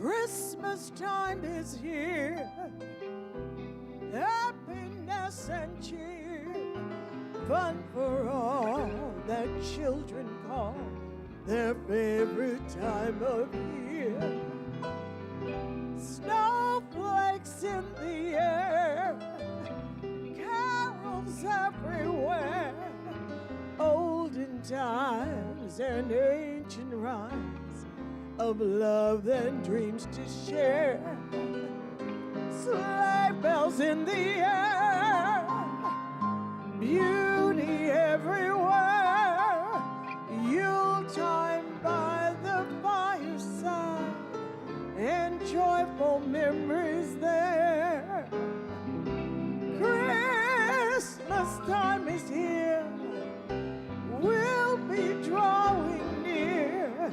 Christmas time is here, happiness and cheer, fun for all that children call their favorite time of year. Snowflakes in the air, carols everywhere, olden times and ancient rhymes of love and dreams to share. Sleigh bells in the air, beauty everywhere, Yuletime by the fireside, and joyful memories there. Christmas time is here, we'll be drawing near.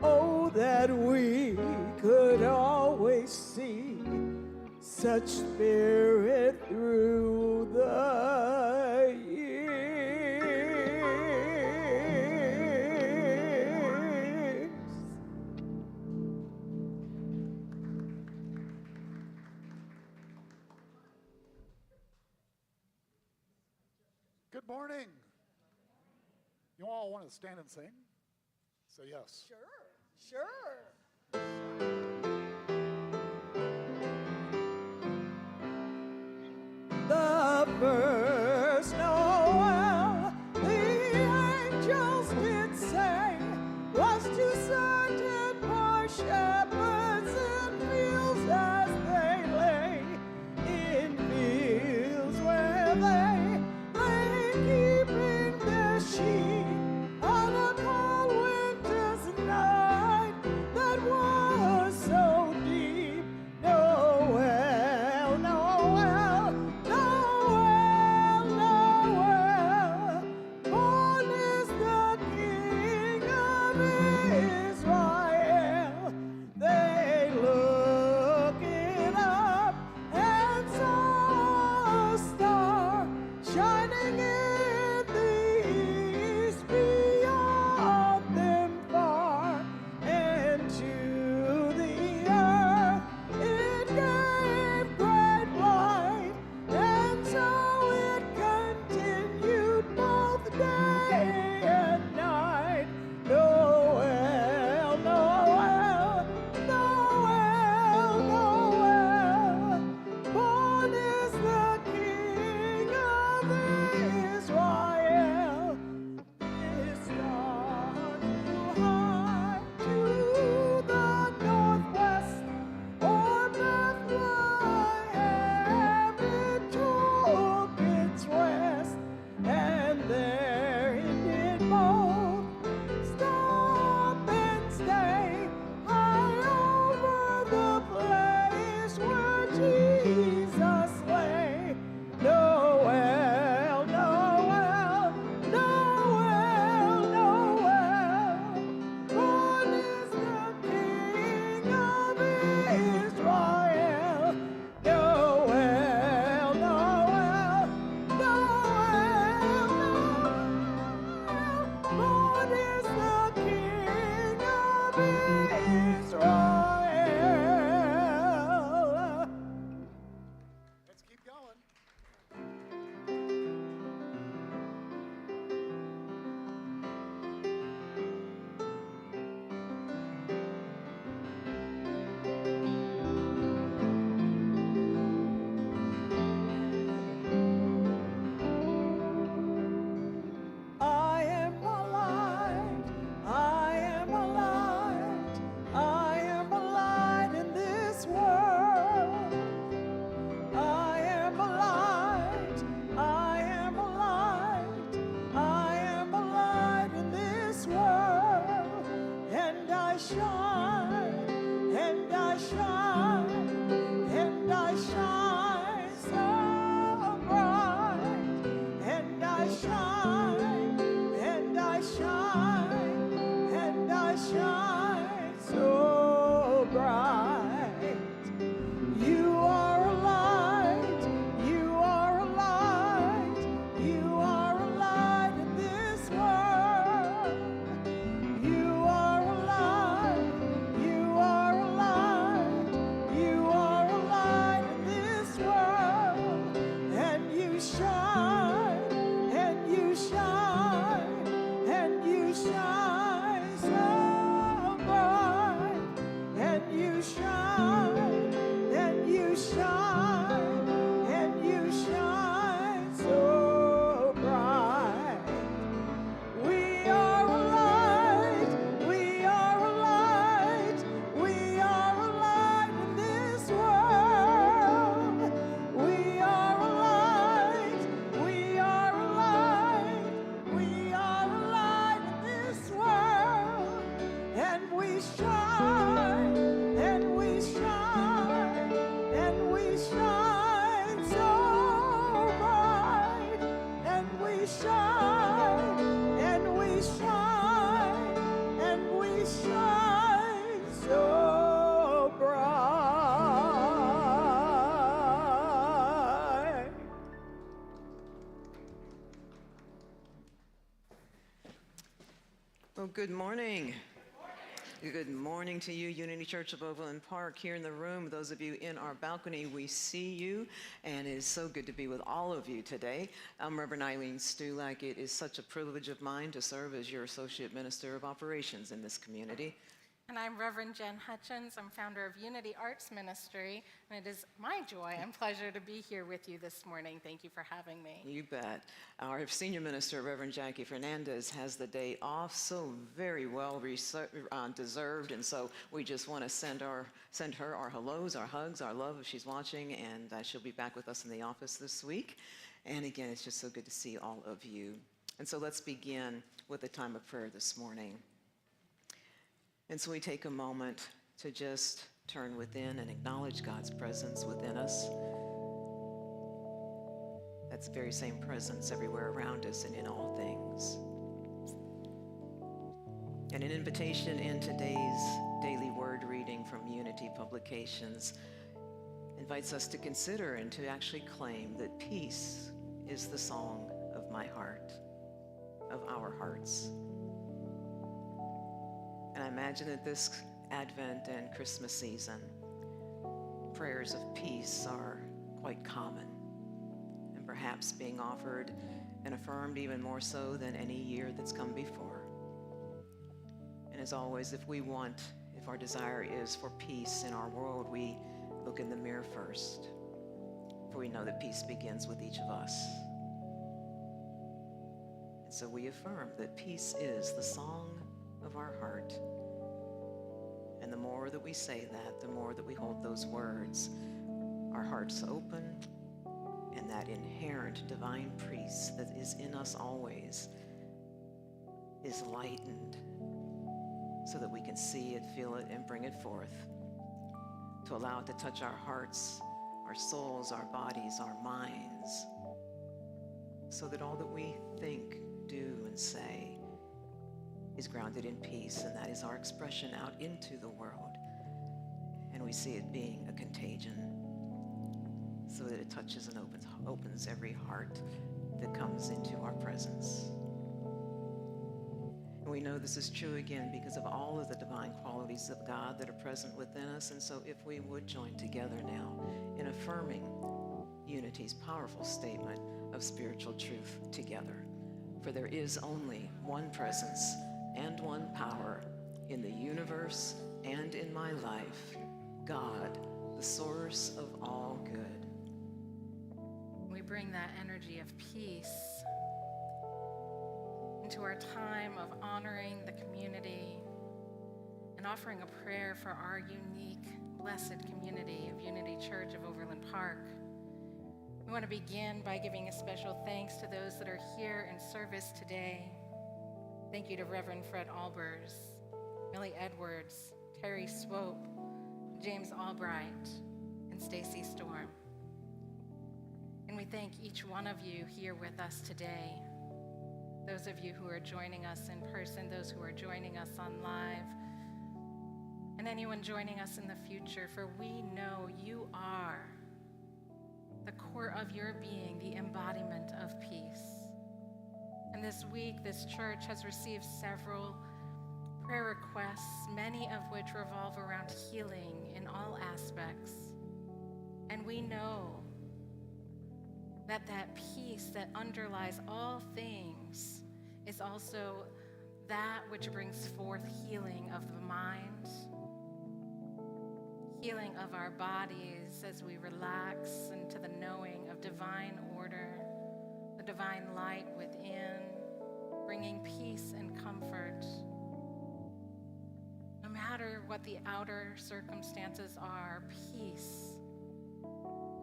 Oh, that we could always see such spirit through the years. Good morning. You all want to stand and sing? Say yes. Sure. The first Noel, the angels did say, was to certain poor shepherds in fields as they lay, in fields where they lay keeping their sheep on a cold winter's night that was so deep. Noel, Noel, Noel, Noel, born is the King of Israel. They looking up and saw a star shining in the east beyond them far, and to the earth it gave great light, and so it continued both day and night. Noel, Noel, Noel, Noel, born is the King of Israel. This star flew high to the northwest, o'er Bethlehem it took its rest, and there it did both stop and stay, high over the place where Jesus lay. Noel, Noel, Noel, Noel, born is the King of Israel. Noel, Noel, Noel, Noel, born is the King of Israel. Let's keep going. I am a light, I am a light, I am a light in this world. I am a light, I am a light, I am a light in this world. And I shine, and I shine, and I shine so bright. And I shine, and I shine, and I shine so bright. You are a light, you are a light, you are a light in this world. You are a light, shine, and we shine, and we shine so bright, and we shine, and we shine, and we shine so bright. Well, good morning. Good morning to you, Unity Church of Overland Park, here in the room. Those of you in our balcony, we see you, and it is so good to be with all of you today. I'm Reverend Eileen Stulak. It is such a privilege of mine to serve as your Associate Minister of Operations in this community. And I'm Reverend Jen Hutchins. I'm founder of Unity Arts Ministry, and it is my joy and pleasure to be here with you this morning. Thank you for having me. You bet. Our Senior Minister, Reverend Jackie Fernandez, has the day off, so very well deserved, and so we just want to send her our hellos, our hugs, our love if she's watching, and she'll be back with us in the office this week. And again, it's just so good to see all of you. And so let's begin with a time of prayer this morning. And so we take a moment to just turn within and acknowledge God's presence within us. That's the very same presence everywhere around us and in all things. And an invitation in today's daily word reading from Unity Publications invites us to consider and to actually claim that peace is the song of my heart, of our hearts. And I imagine that this Advent and Christmas season, prayers of peace are quite common and perhaps being offered and affirmed even more so than any year that's come before. And as always, if our desire is for peace in our world, we look in the mirror first, for we know that peace begins with each of us. And so we affirm that peace is the song of our heart. And the more that we say that, the more that we hold those words, our hearts open, and that inherent divine peace that is in us always is lightened so that we can see it, feel it, and bring it forth, to allow it to touch our hearts, our souls, our bodies, our minds, so that all that we think, do, and say is grounded in peace, and that is our expression out into the world. And we see it being a contagion, so that it touches and opens every heart that comes into our presence. And we know this is true again because of all of the divine qualities of God that are present within us. And so if we would join together now in affirming Unity's powerful statement of spiritual truth together. For there is only one presence and one power in the universe and in my life, God, the source of all good. We bring that energy of peace into our time of honoring the community and offering a prayer for our unique, blessed community of Unity Church of Overland Park. We want to begin by giving a special thanks to those that are here in service today. Thank you to Reverend Fred Albers, Millie Edwards, Terry Swope, James Albright, and Stacy Storm. And we thank each one of you here with us today. Those of you who are joining us in person, those who are joining us on live, and anyone joining us in the future, for we know you are the core of your being, the embodiment of peace. And this week, this church has received several prayer requests, many of which revolve around healing in all aspects. And we know that that peace that underlies all things is also that which brings forth healing of the mind, healing of our bodies as we relax into the knowing of divine order, the divine light within, bringing peace and comfort. No matter what the outer circumstances are, peace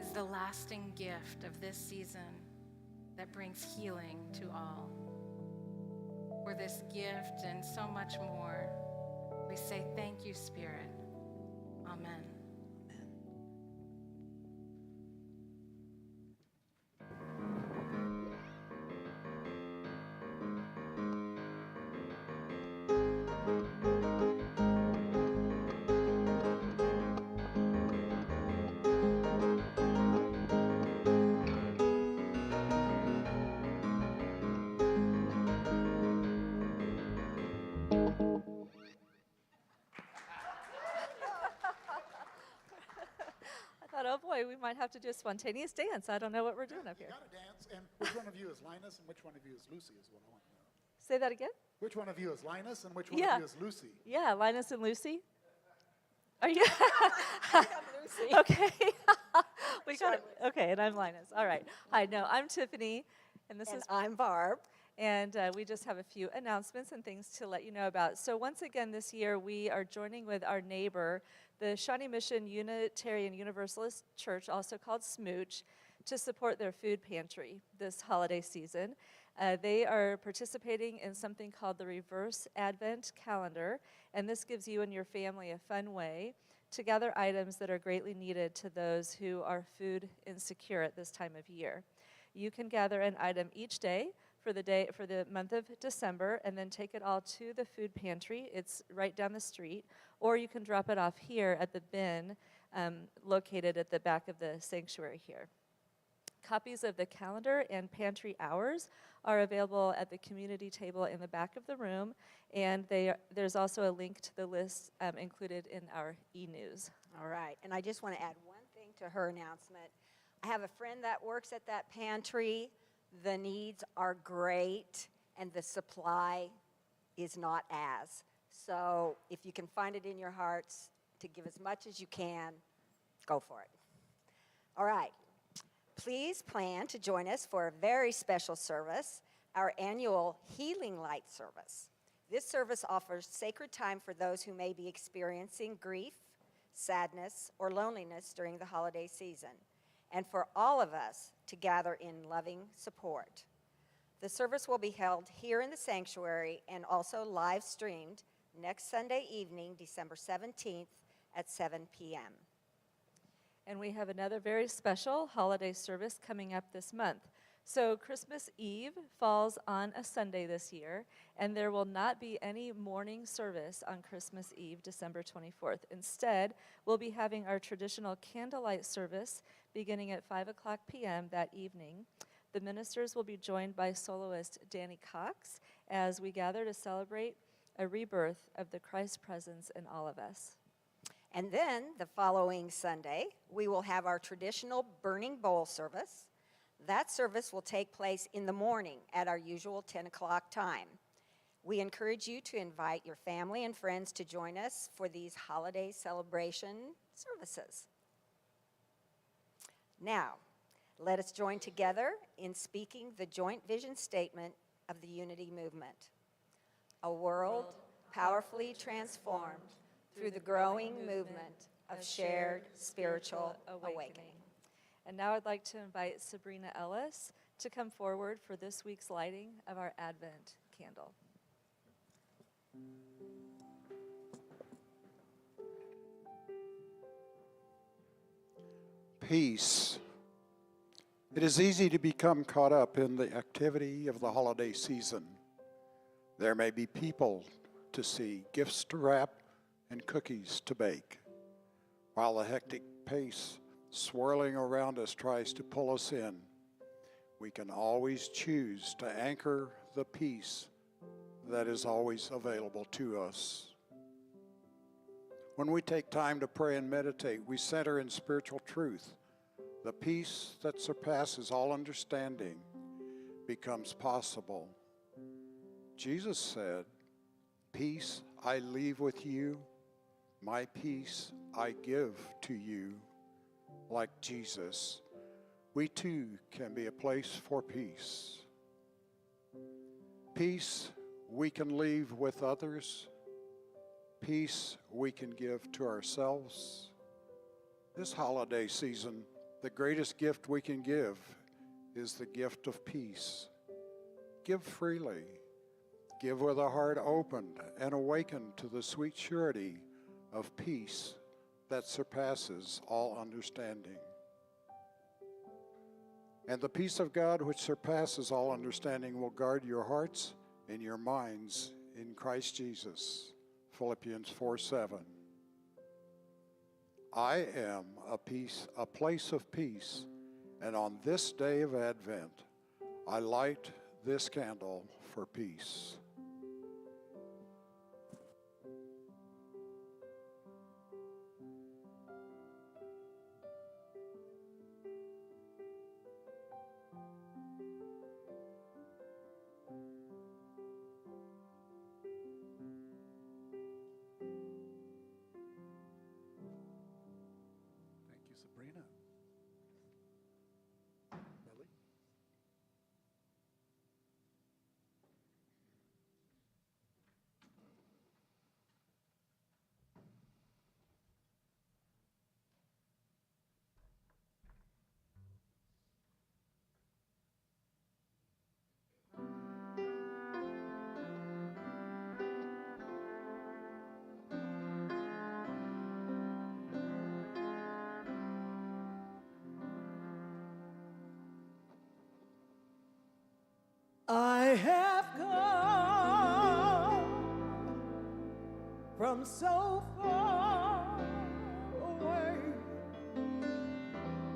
is the lasting gift of this season that brings healing to all. For this gift and so much more, we We say thank you, Spirit. Amen. I thought, oh boy, we might have to do a spontaneous dance. I don't know what we're doing up You here. got to dance. And which one of you is Linus and which one of you is Lucy is what I want to know. Say that again? Which one of you is Linus and which one Yeah. of you is Lucy? Yeah, Linus and Lucy. Are you? Lucy. Okay. We got it. Okay, and I'm Linus. All right. Hi, no, I'm Tiffany, and this And is I'm Barb. And we just have a few announcements and things to let you know about. So once again this year, we are joining with our neighbor, the Shawnee Mission Unitarian Universalist Church, also called Smooch, to support their food pantry this holiday season. They are participating in something called the Reverse Advent Calendar, and this gives you and your family a fun way to gather items that are greatly needed to those who are food insecure at this time of year. You can gather an item each day for the month of December, and then take it all to the food pantry. It's right down the street, or you can drop it off here at the bin located at the back of the sanctuary here. Copies of the calendar and pantry hours are available at the community table in the back of the room, and there's also a link to the list included in our e-news. All right. And I just want to add one thing to her announcement. I have a friend that works at that pantry. The needs are great, and the supply is not as. So if you can find it in your hearts to give as much as you can, go for it. All right. Please plan to join us for a very special service, our annual Healing Light service. This service offers sacred time for those who may be experiencing grief, sadness, or loneliness during the holiday season, and for all of us to gather in loving support. The service will be held here in the sanctuary and also live streamed next Sunday evening, December 17th at 7 p.m. And we have another very special holiday service coming up this month. So Christmas Eve falls on a Sunday this year, and there will not be any morning service on Christmas Eve, December 24th. Instead, we'll be having our traditional candlelight service beginning at 5 o'clock p.m. that evening. The ministers will be joined by soloist Danny Cox as we gather to celebrate a rebirth of the Christ presence in all of us. And then the following Sunday, we will have our traditional burning bowl service. That service will take place in the morning at our usual 10 o'clock time. We encourage you to invite your family and friends to join us for these holiday celebration services. Now, let us join together in speaking the joint vision statement of the Unity Movement. A world powerfully transformed through the growing movement of shared spiritual awakening. And now I'd like to invite Sabrina Ellis to come forward for this week's lighting of our Advent candle. Peace. It is easy to become caught up in the activity of the holiday season. There may be people to see, gifts to wrap, and cookies to bake, while the hectic pace swirling around us tries to pull us in. We can always choose to anchor the peace that is always available to us. When we take time to pray and meditate, we center in spiritual truth. The peace that surpasses all understanding becomes possible. Jesus said, "Peace I leave with you, my peace I give to you." Like Jesus, we too can be a place for peace. Peace we can leave with others. Peace we can give to ourselves. This holiday season, the greatest gift we can give is the gift of peace. Give freely. Give with a heart opened and awakened to the sweet surety of peace that surpasses all understanding. And the peace of God which surpasses all understanding will guard your hearts and your minds in Christ Jesus. Philippians 4:7. I am a place of peace, and on this day of Advent, I light this candle for peace. Thank you, Sabrina. Lily? I have come from so far away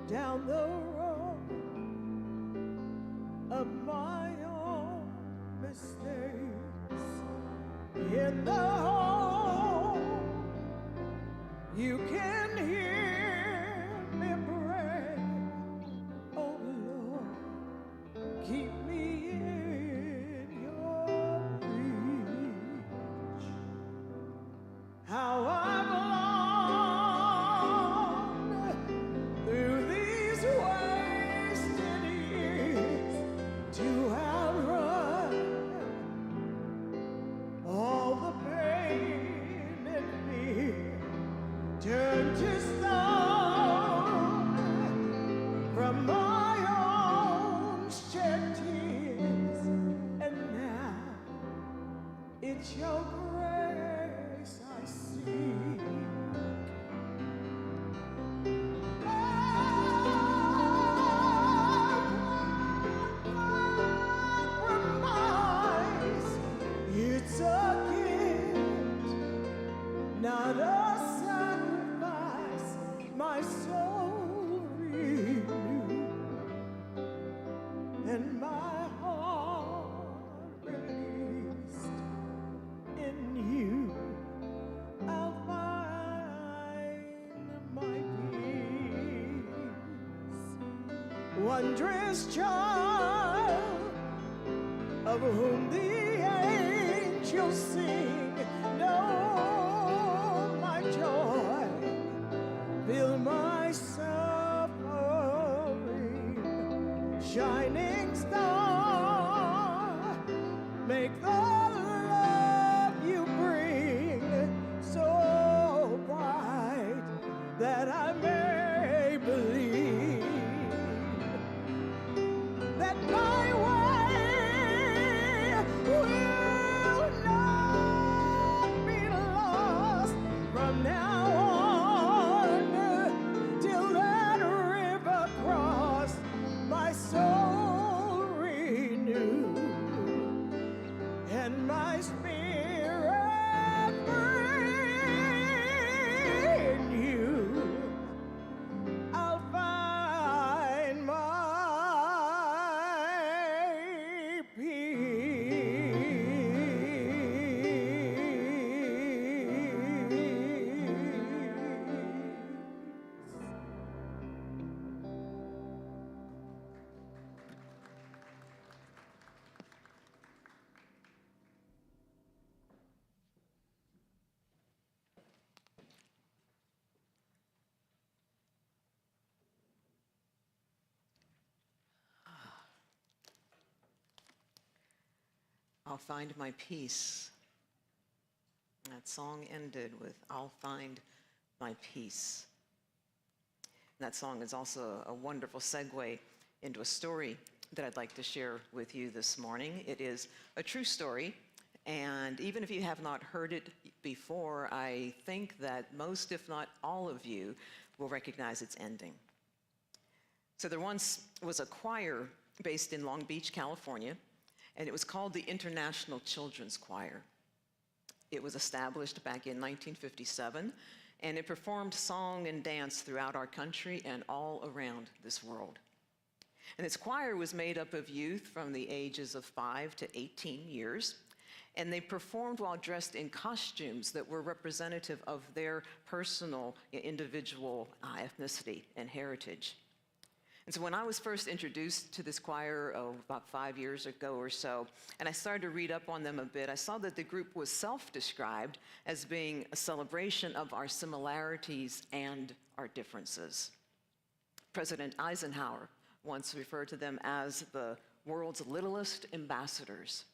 down the road of my own mistakes. In the home, you can hear me pray, oh Lord, keep me in your reach. How I've longed through these wasted years to have run all the pain and fear turned to stone from my own shed tears, and now it's your grace I seek. Compromise, it's a gift, not a sacrifice. My soul renewed and my heart released. In you I'll find my peace. Wondrous child, of whom the angels sing, know my joy, fill my suffering. Shining star, make the love you bring so bright that I may believe that my way will not be lost from now on till that river cross, my soul renewed and my spirit free. In you I'll find my peace. I'll find my peace. That song ended with, I'll find my peace. And that song is also a wonderful segue into a story that I'd like to share with you this morning. It is a true story, And even if you have not heard it before, I think that most, if not all of you, will recognize its ending. So there once was a choir based in Long Beach, California, and it was called the International Children's Choir. It was established back in 1957, and it performed song and dance throughout our country and all around this world. And this choir was made up of youth from the ages of 5 to 18 years, and they performed while dressed in costumes that were representative of their personal, individual ethnicity and heritage. And so when I was first introduced to this choir about 5 years ago or so, and I started to read up on them a bit, I saw that the group was self-described as being a celebration of our similarities and our differences. President Eisenhower once referred to them as the world's littlest ambassadors.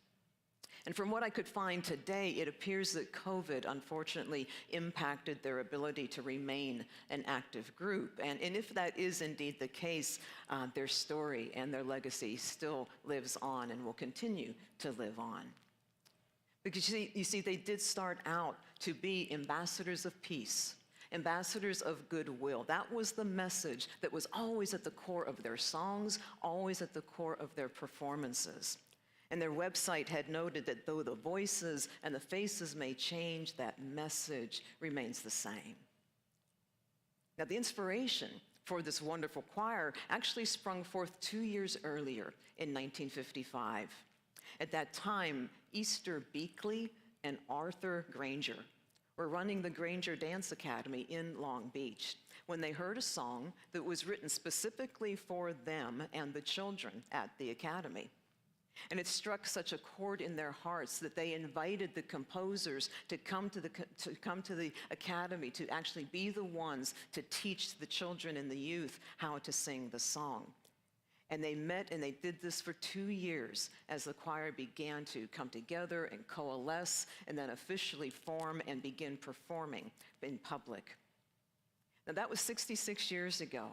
And from what I could find today, it appears that COVID unfortunately impacted their ability to remain an active group. And if that is indeed the case, their story and their legacy still lives on and will continue to live on. Because you see, they did start out to be ambassadors of peace, ambassadors of goodwill. That was the message that was always at the core of their songs, always at the core of their performances. And their website had noted that though the voices and the faces may change, that message remains the same. Now, the inspiration for this wonderful choir actually sprung forth 2 years earlier in 1955. At that time, Easter Beakley and Arthur Granger were running the Granger Dance Academy in Long Beach when they heard a song that was written specifically for them and the children at the academy. And it struck such a chord in their hearts that they invited the composers to come to the academy to actually be the ones to teach the children and the youth how to sing the song. And they met and they did this for 2 years as the choir began to come together and coalesce and then officially form and begin performing in public. Now that was 66 years ago.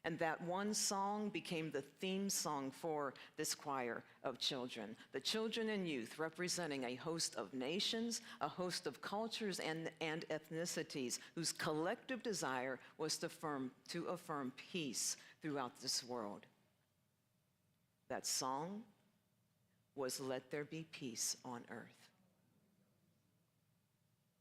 And that one song became the theme song for this choir of children. The children and youth representing a host of nations, a host of cultures and ethnicities whose collective desire was to affirm peace throughout this world. That song was "Let There Be Peace on Earth."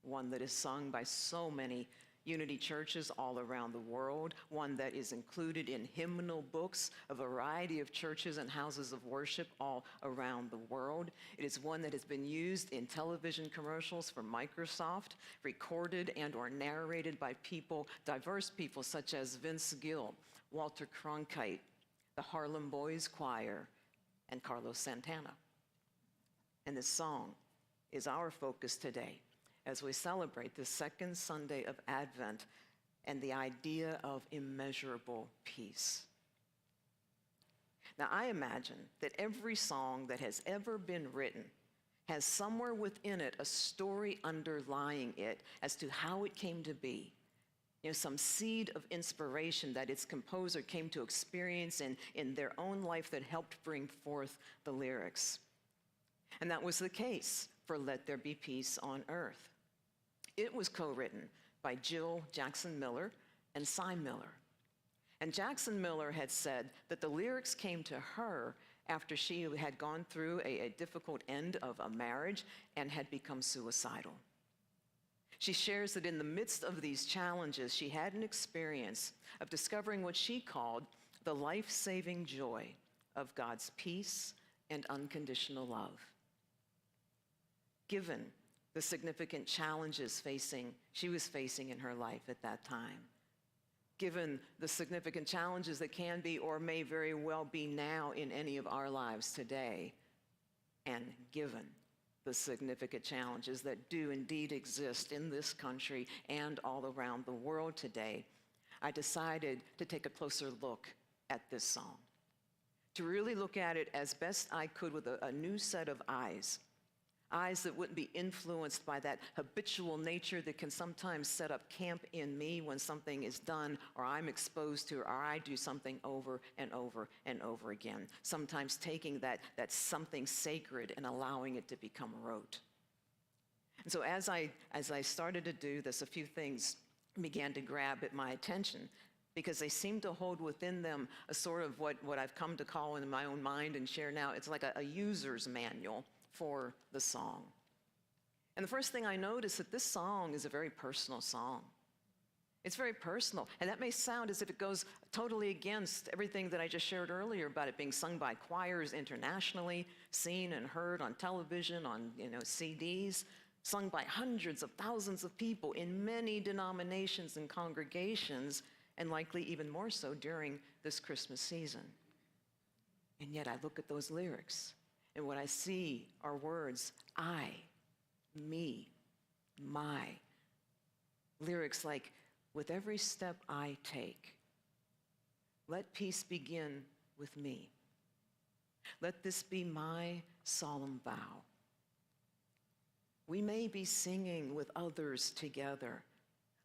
One that is sung by so many Unity churches all around the world, one that is included in hymnal books, a variety of churches and houses of worship all around the world. It is one that has been used in television commercials for Microsoft, recorded and or narrated by people, diverse people such as Vince Gill, Walter Cronkite, the Harlem Boys Choir, and Carlos Santana. And this song is our focus today as we celebrate the second Sunday of Advent and the idea of immeasurable peace. Now, I imagine that every song that has ever been written has somewhere within it a story underlying it as to how it came to be. You know, some seed of inspiration that its composer came to experience in their own life that helped bring forth the lyrics. And that was the case for "Let There Be Peace on Earth." It was co-written by Jill Jackson Miller and Cy Miller. And Jackson Miller had said that the lyrics came to her after she had gone through a difficult end of a marriage and had become suicidal. She shares that in the midst of these challenges, she had an experience of discovering what she called the life-saving joy of God's peace and unconditional love. Given the significant challenges she was facing in her life at that time, given the significant challenges that can be or may very well be now in any of our lives today, and given the significant challenges that do indeed exist in this country and all around the world today, I decided to take a closer look at this song, to really look at it as best I could with a new set of eyes that wouldn't be influenced by that habitual nature that can sometimes set up camp in me when something is done or I'm exposed to or I do something over and over and over again, sometimes taking that something sacred and allowing it to become rote. And so as I started to do this, a few things began to grab at my attention, because they seem to hold within them a sort of what I've come to call in my own mind and share now. It's like a user's manual for the song. And the first thing I noticed that this song is a very personal song. It's very personal. And that may sound as if it goes totally against everything that I just shared earlier about it being sung by choirs internationally, seen and heard on television, on CDs, sung by hundreds of thousands of people in many denominations and congregations, and likely even more so during this Christmas season. And yet I look at those lyrics, and what I see are words, I, me, my. Lyrics like, with every step I take, let peace begin with me. Let this be my solemn vow. We may be singing with others together,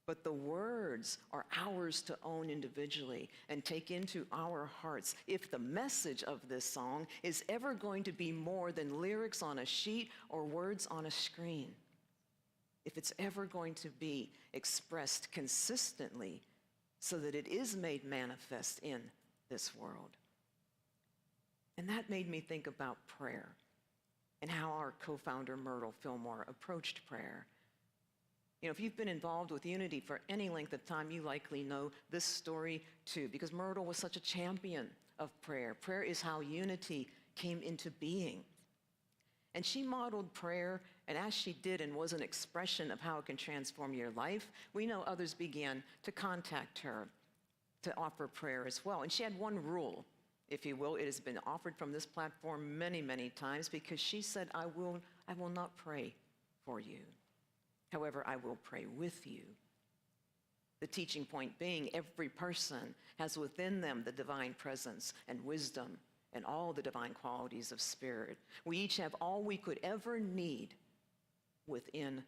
but the words are ours to own individually and take into our hearts if the message of this song is ever going to be more than lyrics on a sheet or words on a screen. If it's ever going to be expressed consistently so that it is made manifest in this world. And that made me think about prayer and how our co-founder Myrtle Fillmore approached prayer. If you've been involved with Unity for any length of time, you likely know this story too, because Myrtle was such a champion of prayer. Prayer is how Unity came into being. And she modeled prayer, and as she did and was an expression of how it can transform your life, we know others began to contact her to offer prayer as well. And she had one rule, if you will. It has been offered from this platform many, many times, because she said, I will not pray for you. However, I will pray with you. The teaching point being, every person has within them the divine presence and wisdom and all the divine qualities of spirit. We each have all we could ever need within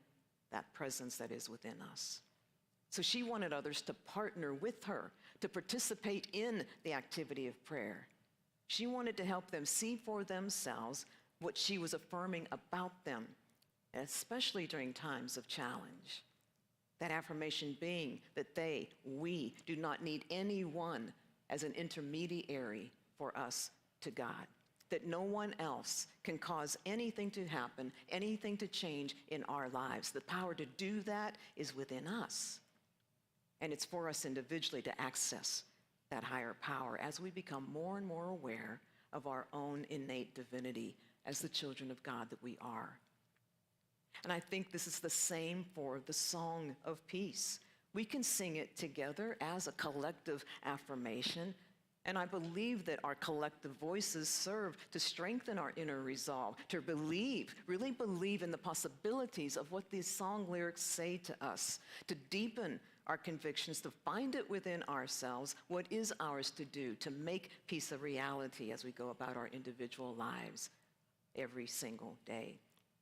that presence that is within us. So she wanted others to partner with her, to participate in the activity of prayer. She wanted to help them see for themselves what she was affirming about them, especially during times of challenge. That affirmation being that we do not need anyone as an intermediary for us to God, that no one else can cause anything to happen, anything to change in our lives. The power to do that is within us. And it's for us individually to access that higher power as we become more and more aware of our own innate divinity as the children of God that we are. And I think this is the same for the song of peace. We can sing it together as a collective affirmation. And I believe that our collective voices serve to strengthen our inner resolve, to really believe in the possibilities of what these song lyrics say to us, to deepen our convictions, to find it within ourselves what is ours to do, to make peace a reality as we go about our individual lives every single day.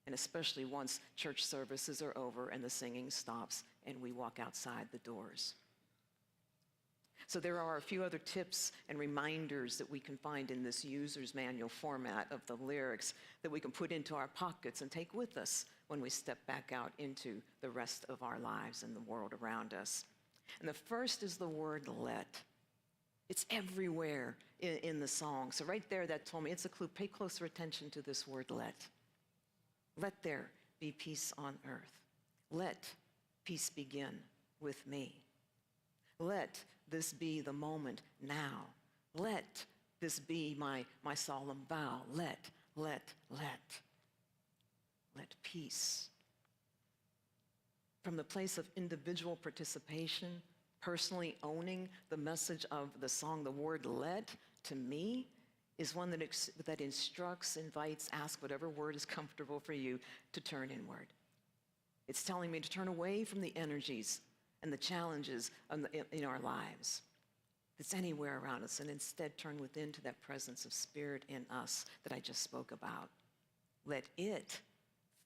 And especially once church services are over and the singing stops and we walk outside the doors. So there are a few other tips and reminders that we can find in this user's manual format of the lyrics that we can put into our pockets and take with us when we step back out into the rest of our lives and the world around us. And the first is the word let. It's everywhere in the song. So right there, that told me it's a clue. Pay closer attention to this word let. Let there be peace on earth. Let peace begin with me. Let this be the moment now. Let this be my solemn vow. Let peace. From the place of individual participation, personally owning the message of the song, the word let, to me, is one that instructs, invites, asks whatever word is comfortable for you to turn inward. It's telling me to turn away from the energies and the challenges in our lives that's anywhere around us, and instead turn within to that presence of spirit in us that I just spoke about. Let it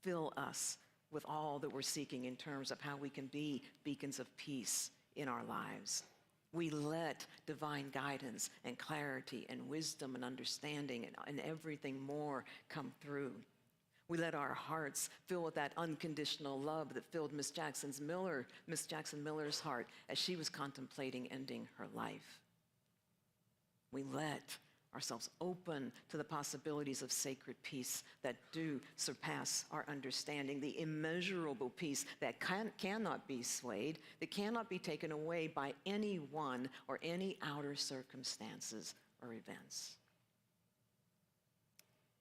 fill us with all that we're seeking in terms of how we can be beacons of peace in our lives. We let divine guidance and clarity and wisdom and understanding and everything more come through. We let our hearts fill with that unconditional love that filled Miss Jackson Miller's heart as she was contemplating ending her life. We let ourselves open to the possibilities of sacred peace that do surpass our understanding, the immeasurable peace that cannot be swayed, that cannot be taken away by anyone or any outer circumstances or events.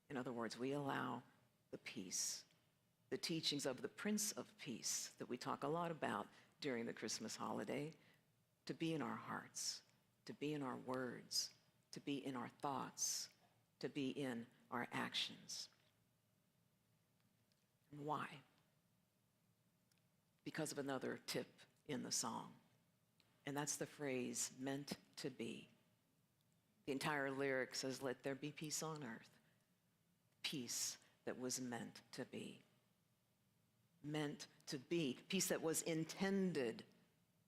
In other words, we allow the peace, the teachings of the Prince of Peace that we talk a lot about during the Christmas holiday, to be in our hearts, to be in our words, to be in our thoughts, to be in our actions. And why? Because of another tip in the song, and that's the phrase, meant to be. The entire lyric says, let there be peace on earth. Peace that was meant to be. Meant to be. Peace that was intended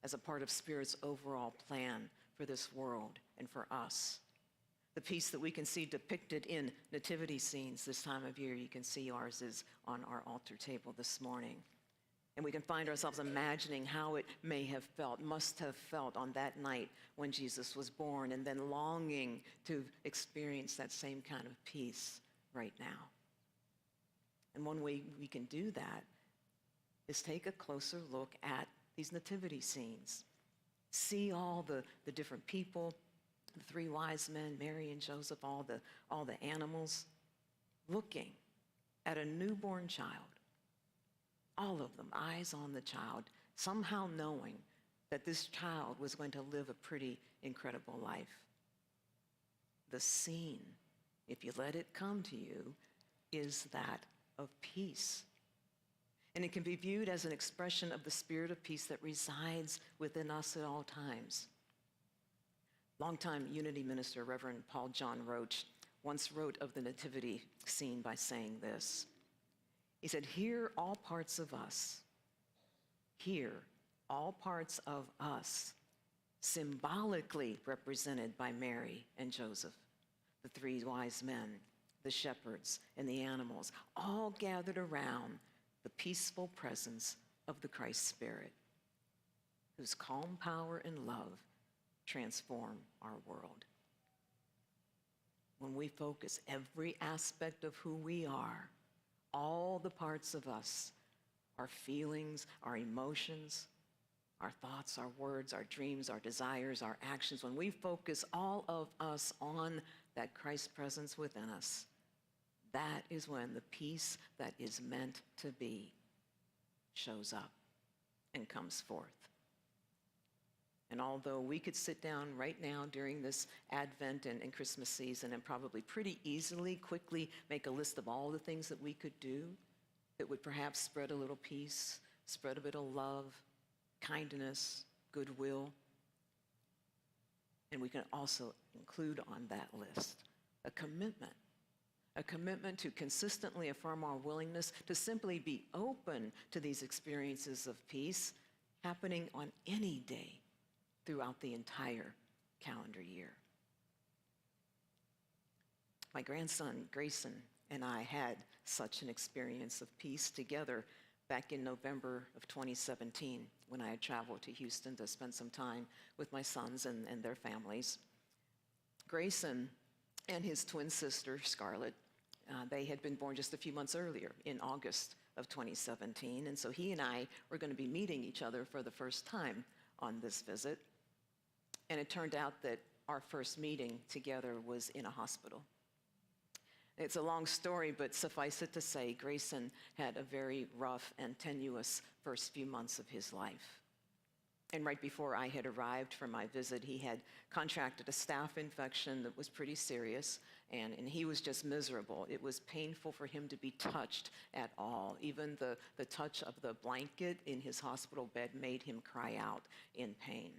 as a part of Spirit's overall plan for this world and for us. The peace that we can see depicted in nativity scenes this time of year. You can see ours is on our altar table this morning. And we can find ourselves imagining how it may have felt, must have felt on that night when Jesus was born, and then longing to experience that same kind of peace right now. And one way we can do that is take a closer look at these nativity scenes. See all the different people, the three wise men, Mary and Joseph, all the animals, looking at a newborn child. All of them, eyes on the child, somehow knowing that this child was going to live a pretty incredible life. The scene, if you let it come to you, is that of peace. And it can be viewed as an expression of the spirit of peace that resides within us at all times. Longtime Unity minister, Reverend Paul John Roach, once wrote of the nativity scene by saying this. He said, here all parts of us, symbolically represented by Mary and Joseph, the three wise men, the shepherds, and the animals, all gathered around the peaceful presence of the Christ Spirit, whose calm power and love transform our world. When we focus every aspect of who we are, all the parts of us, our feelings, our emotions, our thoughts, our words, our dreams, our desires, our actions, when we focus all of us on that Christ presence within us, that is when the peace that is meant to be shows up and comes forth. And although we could sit down right now during this Advent and Christmas season and probably pretty easily, quickly make a list of all the things that we could do that would perhaps spread a little peace, spread a bit of love, kindness, goodwill. And we can also include on that list a commitment to consistently affirm our willingness to simply be open to these experiences of peace happening on any day throughout the entire calendar year. My grandson, Grayson, and I had such an experience of peace together back in November of 2017 when I had traveled to Houston to spend some time with my sons and their families. Grayson and his twin sister, Scarlett, they had been born just a few months earlier in August of 2017, and so he and I were going to be meeting each other for the first time on this visit. And it turned out that our first meeting together was in a hospital. It's a long story, but suffice it to say, Grayson had a very rough and tenuous first few months of his life. And right before I had arrived for my visit, he had contracted a staph infection that was pretty serious, and he was just miserable. It was painful for him to be touched at all. Even the touch of the blanket in his hospital bed made him cry out in pain.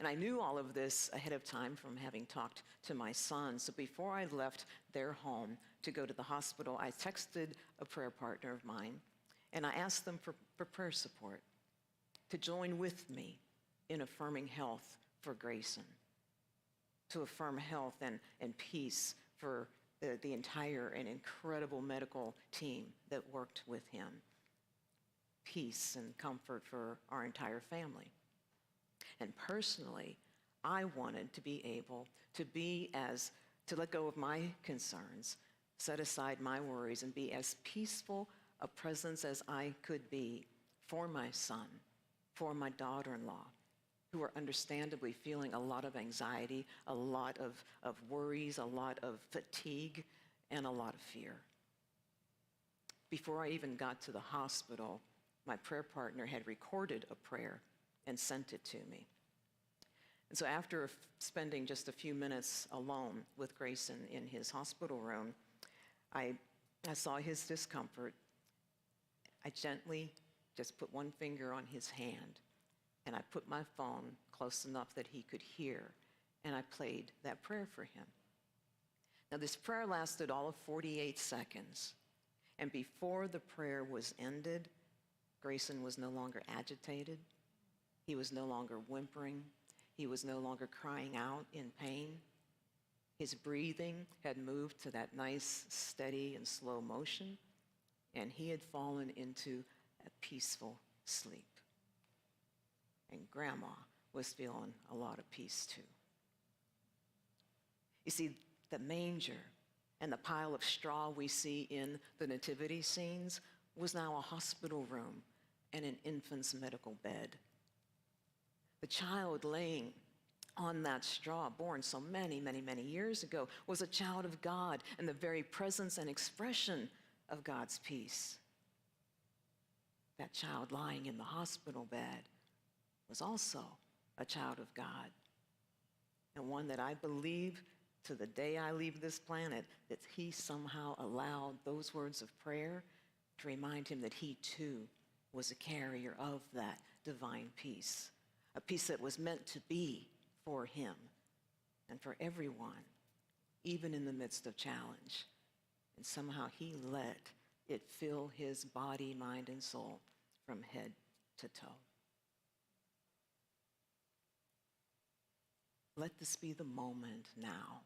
And I knew all of this ahead of time from having talked to my son. So before I left their home to go to the hospital, I texted a prayer partner of mine, and I asked them for prayer support, to join with me in affirming health for Grayson, to affirm health and peace for the entire and incredible medical team that worked with him. Peace and comfort for our entire family. And personally, I wanted to be able to let go of my concerns, set aside my worries, and be as peaceful a presence as I could be for my son, for my daughter-in-law, who are understandably feeling a lot of anxiety, a lot of worries, a lot of fatigue, and a lot of fear. Before I even got to the hospital, my prayer partner had recorded a prayer and sent it to me. And so after spending just a few minutes alone with Grayson in his hospital room, I saw his discomfort. I gently just put one finger on his hand, and I put my phone close enough that he could hear, and I played that prayer for him. Now, this prayer lasted all of 48 seconds, and before the prayer was ended, Grayson was no longer agitated. He was no longer whimpering. He was no longer crying out in pain. His breathing had moved to that nice, steady, and slow motion, and he had fallen into a peaceful sleep. And Grandma was feeling a lot of peace too. You see, the manger and the pile of straw we see in the nativity scenes was now a hospital room and an infant's medical bed. The child laying on that straw, born so many, many, many years ago, was a child of God and the very presence and expression of God's peace. That child lying in the hospital bed was also a child of God, and one that I believe to the day I leave this planet that he somehow allowed those words of prayer to remind him that he too was a carrier of that divine peace, a peace that was meant to be for him and for everyone, even in the midst of challenge. And somehow he let it fill his body, mind, and soul from head to toe. Let this be the moment now.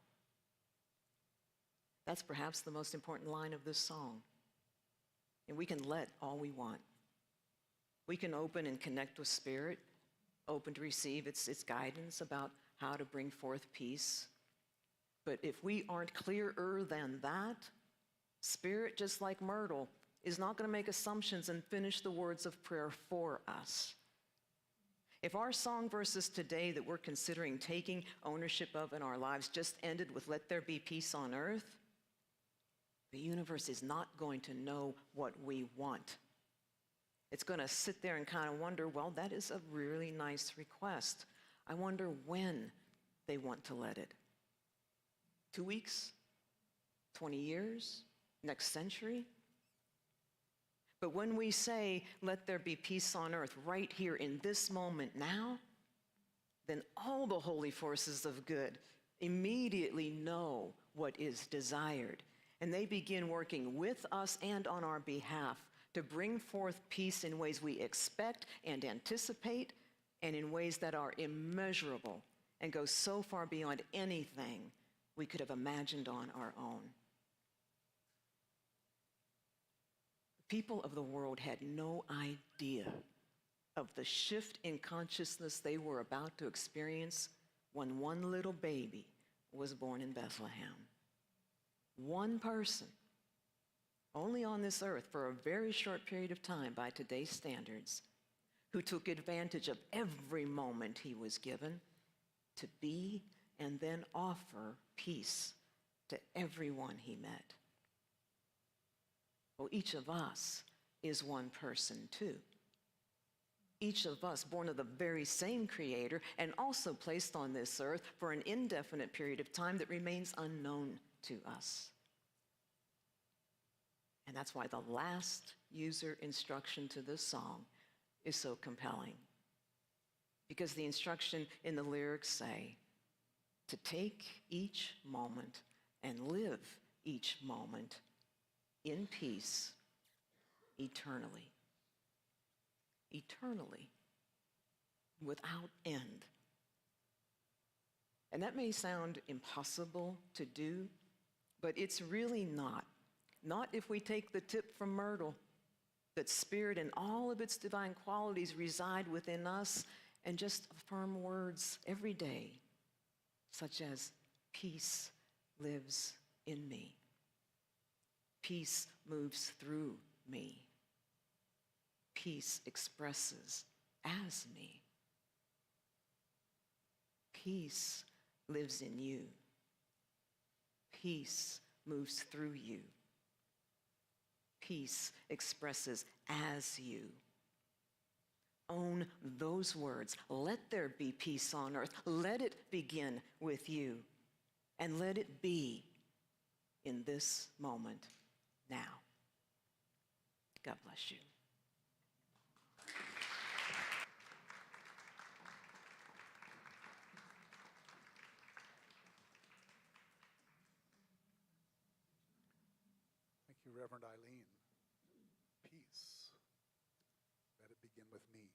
That's perhaps the most important line of this song. And we can let all we want. We can open and connect with Spirit, open to receive its guidance about how to bring forth peace. But if we aren't clearer than that, Spirit, just like Myrtle, is not going to make assumptions and finish the words of prayer for us. If our song verses today that we're considering taking ownership of in our lives just ended with "Let there be peace on earth," the universe is not going to know what we want. It's going to sit there and kind of wonder, well, that is a really nice request. I wonder when they want to let it. 2 weeks? 20 years? Next century? But when we say, "Let there be peace on earth," right here in this moment now, then all the holy forces of good immediately know what is desired. And they begin working with us and on our behalf to bring forth peace in ways we expect and anticipate, and in ways that are immeasurable and go so far beyond anything we could have imagined on our own. People of the world had no idea of the shift in consciousness they were about to experience when one little baby was born in Bethlehem. One person, only on this earth for a very short period of time by today's standards, who took advantage of every moment he was given to be and then offer peace to everyone he met. Well, each of us is one person too. Each of us born of the very same Creator and also placed on this earth for an indefinite period of time that remains unknown to us. And that's why the last user instruction to this song is so compelling. Because the instruction in the lyrics say to take each moment and live each moment in peace eternally. Eternally, without end. And that may sound impossible to do, But it's really not. Not if we take the tip from Myrtle, that Spirit and all of its divine qualities reside within us, and just affirm words every day, such as, peace lives in me. Peace moves through me. Peace expresses as me. Peace lives in you. Peace moves through you. Peace expresses as you. Own those words. Let there be peace on earth. Let it begin with you. And let it be in this moment now. God bless you. Thank you, Reverend Eileen. Peace. Let it begin with me.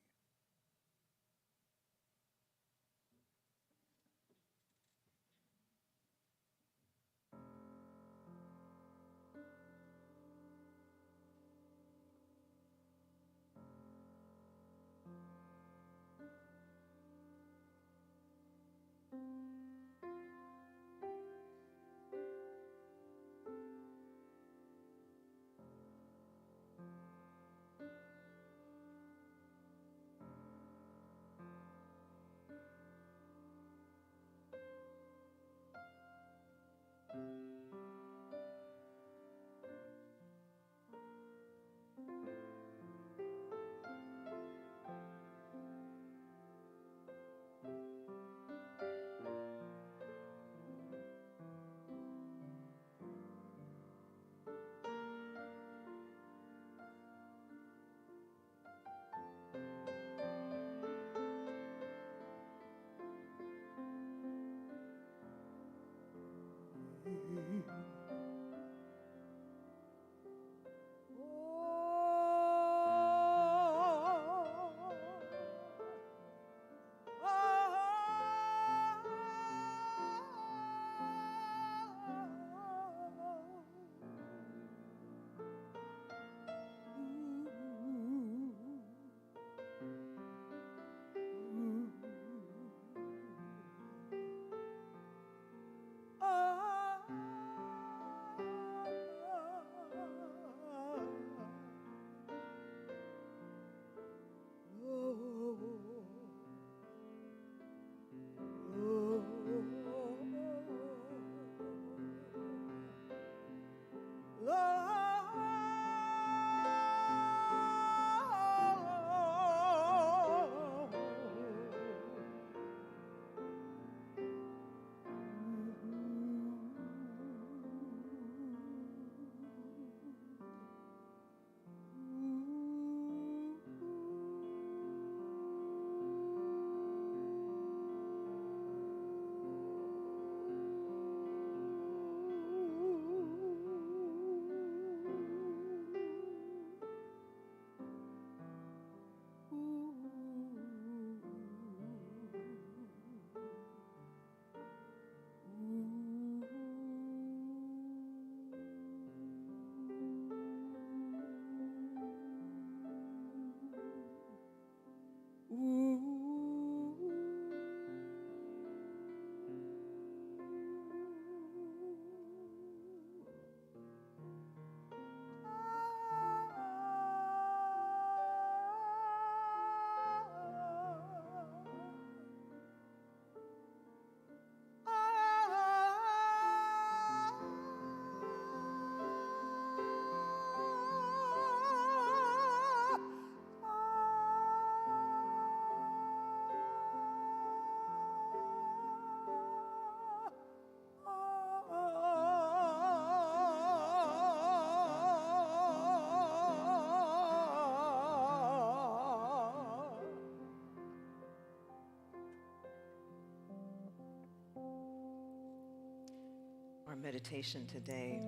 Our meditation today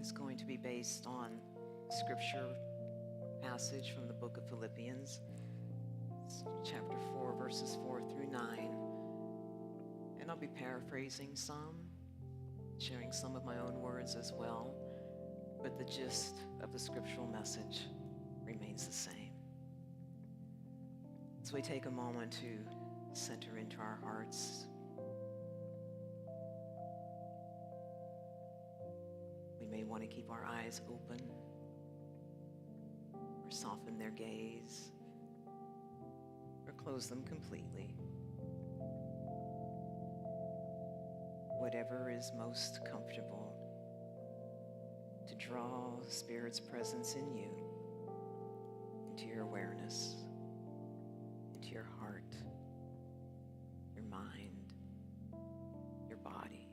is going to be based on scripture passage from the book of Philippians, chapter 4, verses 4 through 9. And I'll be paraphrasing some, sharing some of my own words as well, but the gist of the scriptural message remains the same. So we take a moment to center into our hearts. We may want to keep our eyes open or soften their gaze or close them completely. Whatever is most comfortable to draw the Spirit's presence in you, into your awareness, into your heart, your mind, your body.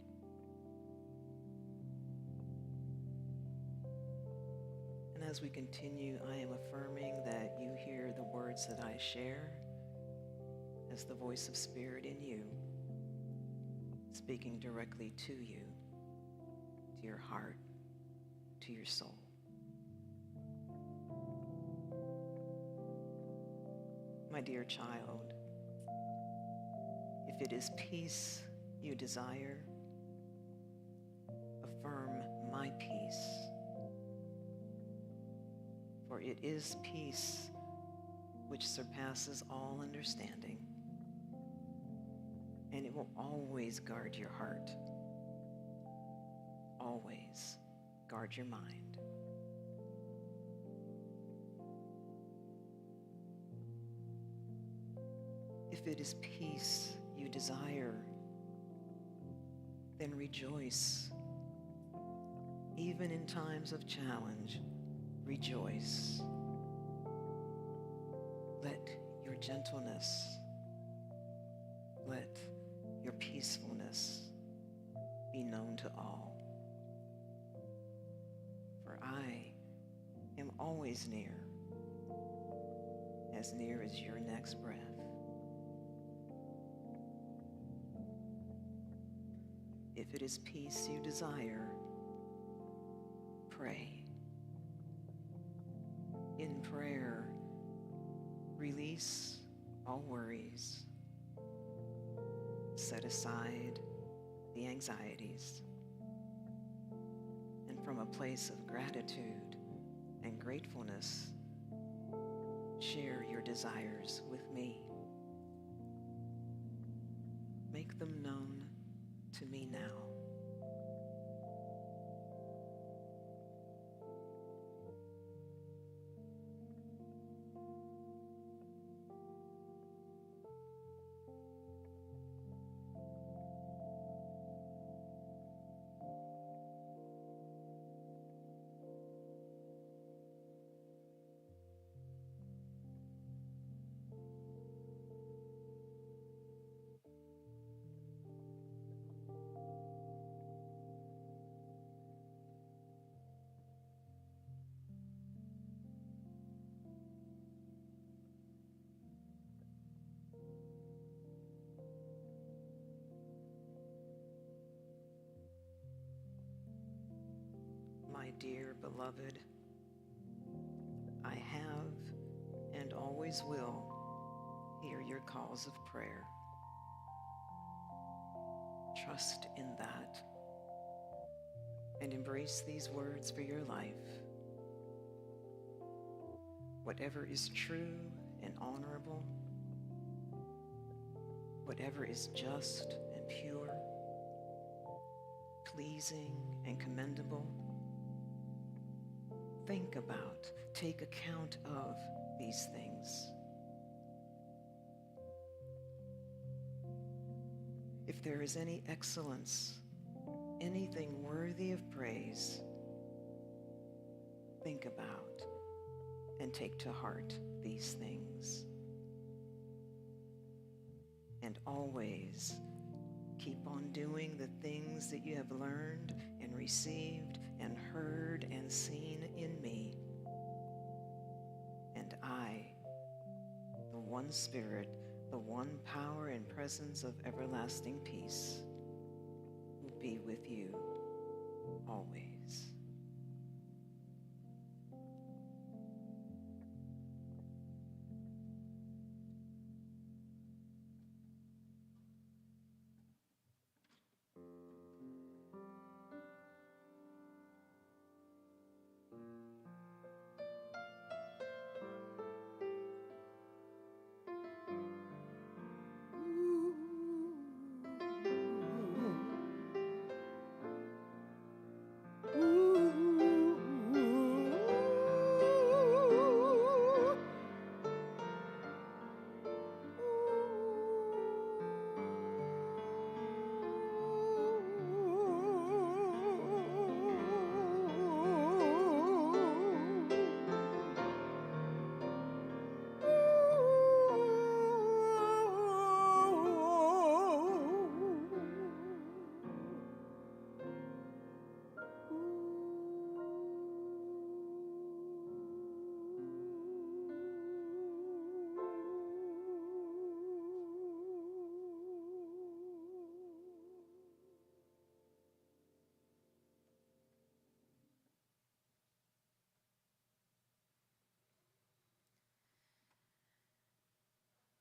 And as we continue, I am affirming that you hear the words that I share as the voice of Spirit in you, speaking directly to you, to your heart, to your soul. My dear child, if it is peace you desire, affirm my peace. For it is peace which surpasses all understanding, and it will always guard your heart, always guard your mind. If it is peace you desire, then rejoice. Even in times of challenge, rejoice. Let your gentleness, let your peacefulness be known to all. For I am always near as your next breath. If it is peace you desire, pray. In prayer, release all worries. Set aside the anxieties. And from a place of gratitude and gratefulness, share your desires with me. Make them known to me now. My dear beloved, I have and always will hear your calls of prayer. Trust in that and embrace these words for your life. Whatever is true and honorable, whatever is just and pure, pleasing and commendable, think about, take account of these things. If there is any excellence, anything worthy of praise, think about and take to heart these things. And always keep on doing the things that you have learned and received and heard and seen in me. And I, the one Spirit, the one power and presence of everlasting peace, will be with you always.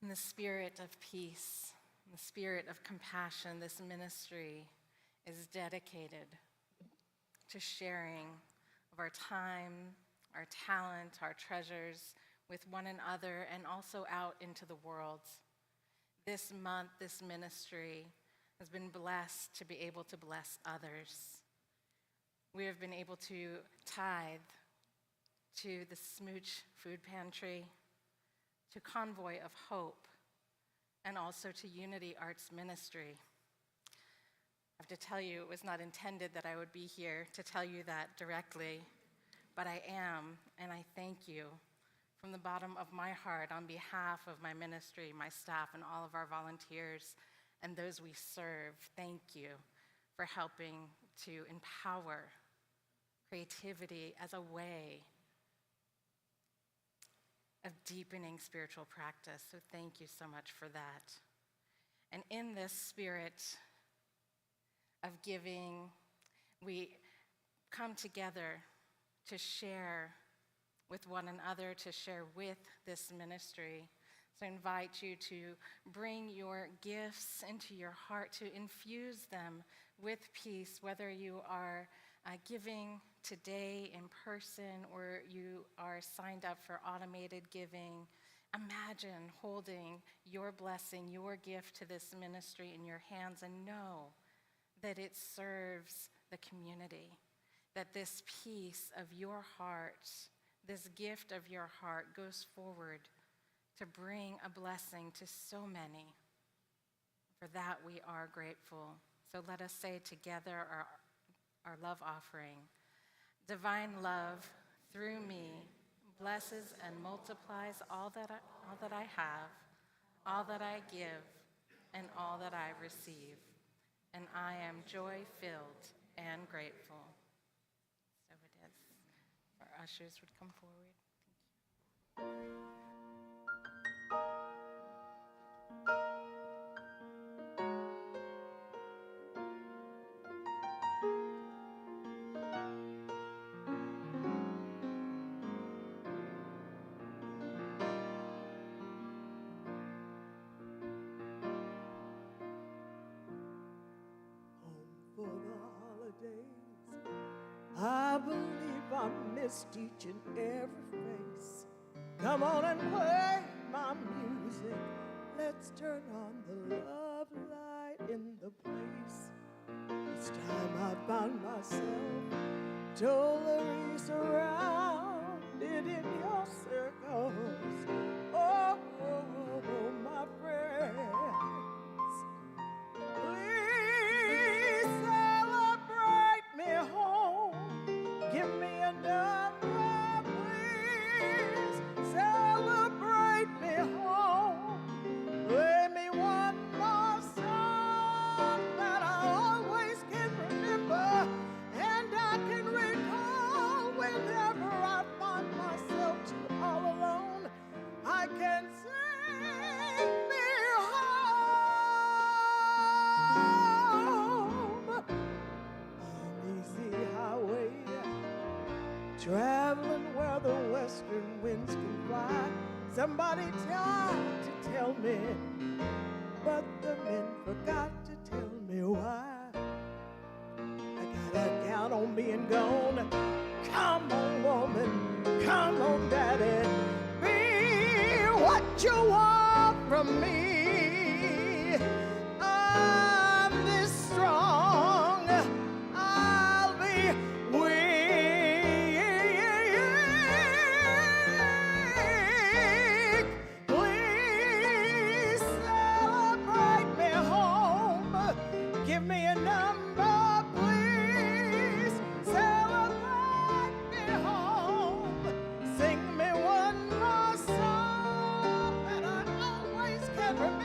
In the spirit of peace, in the spirit of compassion, this ministry is dedicated to sharing of our time, our talent, our treasures with one another and also out into the world. This month, this ministry has been blessed to be able to bless others. We have been able to tithe to the Smooch Food Pantry, to Convoy of Hope, and also to Unity Arts Ministry. I have to tell you, it was not intended that I would be here to tell you that directly, but I am, and I thank you from the bottom of my heart on behalf of my ministry, my staff, and all of our volunteers and those we serve. Thank you for helping to empower creativity as a way of deepening spiritual practice. So thank you so much for that. And in this spirit of giving, we come together to share with one another, to share with this ministry. So I invite you to bring your gifts into your heart, to infuse them with peace, whether you are giving today in person or you are signed up for automated giving. Imagine holding your blessing, your gift to this ministry in your hands, and know that it serves the community, that this piece of your heart, this gift of your heart goes forward to bring a blessing to so many. For that we are grateful. So let us say together our love offering. Divine love through me blesses and multiplies all that I have, all that I give, and all that I receive. And I am joy-filled and grateful. So it is. Our ushers would come forward. Home for the holidays. I believe I missed each and every face. Come on and play my music. Let's turn on the love light in the place. This time I found myself totally surrounded in your circles. Oh, my friends. Please celebrate me home. Give me a number, please. Celebrate me home. Play me one more song that I always can remember, and I can recall whenever I find myself too all alone. I can sing me home. An easy highway, traveling where the western winds can fly. Somebody tried to tell me, but the men forgot to tell me why. I gotta count on being gone. Come on, woman, come on, daddy. Be what you want from me. I'm this strong. I'll be weak. Please celebrate me home. Give me a number, please. Celebrate me home. Sing me one more song that I always can remember.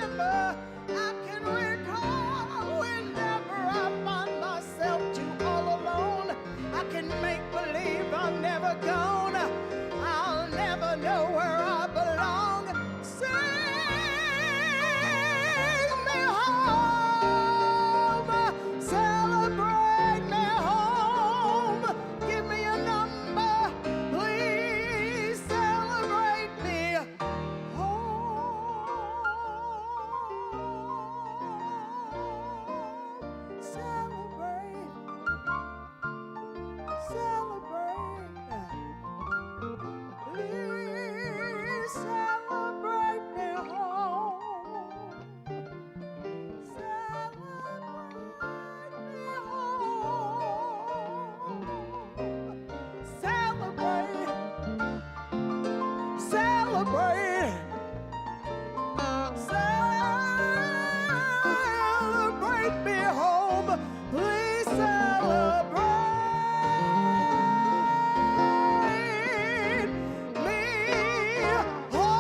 celebrate. Celebrate me home. Please celebrate me home.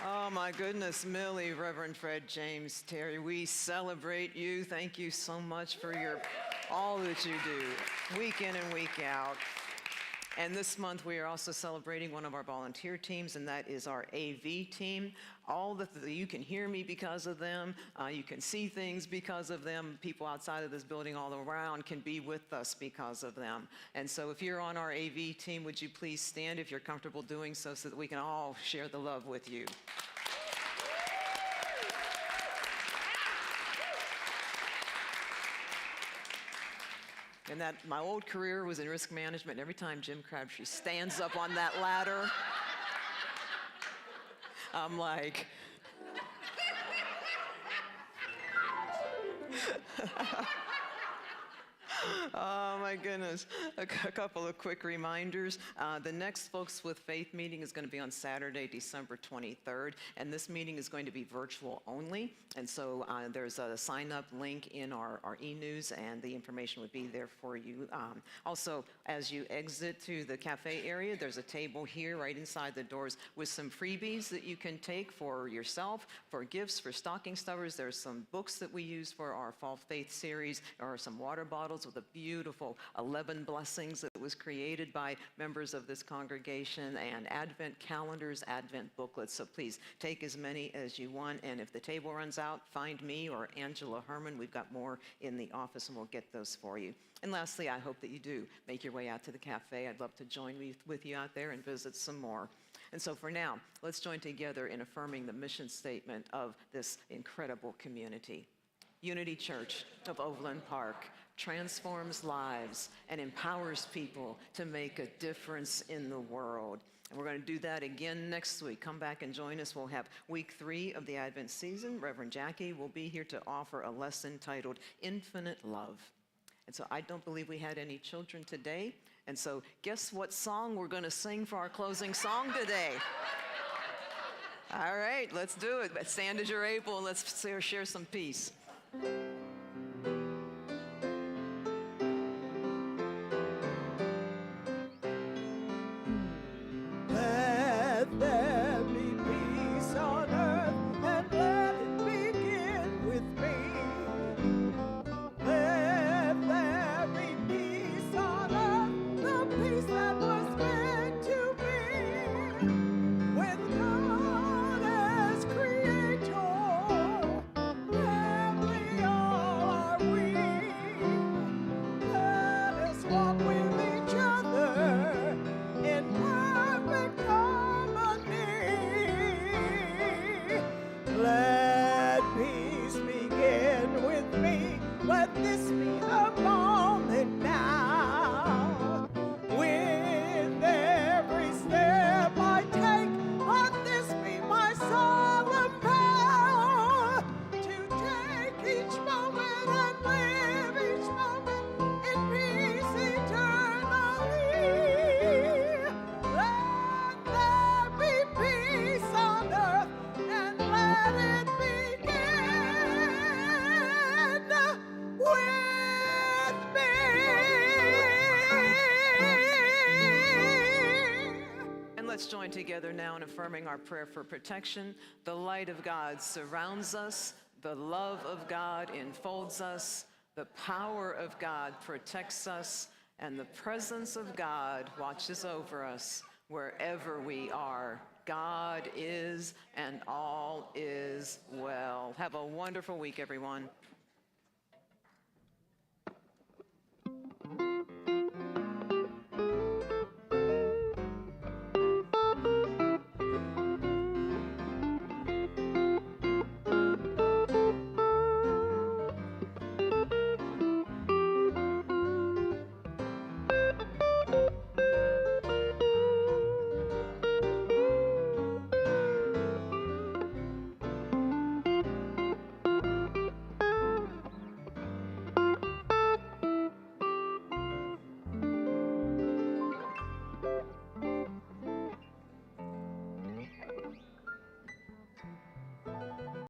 Oh my goodness, Millie, Reverend Fred, James, Terry, we celebrate you. Thank you so much for all that you do, week in and week out. And this month we are also celebrating one of our volunteer teams, and that is our AV team. You can hear me because of them. You can see things because of them. People outside of this building all around can be with us because of them. And so if you're on our AV team, would you please stand if you're comfortable doing so that we can all share the love with you. And my old career was in risk management. Every time Jim Crabtree stands up on that ladder, I'm like, oh my goodness. A couple of quick reminders. The next Folks with Faith meeting is going to be on Saturday, December 23rd, and this meeting is going to be virtual only. And so there's a sign-up link in our e-news, and the information would be there for you. Also, as you exit to the cafe area, there's a table here right inside the doors with some freebies that you can take for yourself, for gifts, for stocking stuffers. There's some books that we use for our Fall Faith series, or some water bottles with a beautiful 11 blessings that was created by members of this congregation, and Advent calendars, Advent booklets. So please take as many as you want, and if the table runs out, find me or Angela Herman. We've got more in the office, and we'll get those for you. And lastly, I hope that you do make your way out to the cafe. I'd love to join with you out there and visit some more. And so for now, let's join together in affirming the mission statement of this incredible community. Unity Church of Overland Park transforms lives and empowers people to make a difference in the world. And we're going to do that again next week. Come back and join us. We'll have week 3 of the Advent season. Reverend Jackie will be here to offer a lesson titled Infinite Love. And so I don't believe we had any children today. And so guess what song we're going to sing for our closing song today? All right, let's do it. Stand as you're able, and let's share some peace. Let there be peace on earth, and let it begin with me. Let there be peace on earth, the peace that was meant to be. With God as creator, family all are we. Let us walk with each other in perfect harmony. Let peace begin with me. Let this be the moment now. With every step I take, let this be my solemn vow. To take each moment and live each moment in peace eternally. Let there be peace on earth, and let it begin with me. And let's join together now in affirming our prayer for protection. The light of God surrounds us. The love of God enfolds us. The power of God protects us. And the presence of God watches over us wherever we are. God is, and all is well. Have a wonderful week, everyone.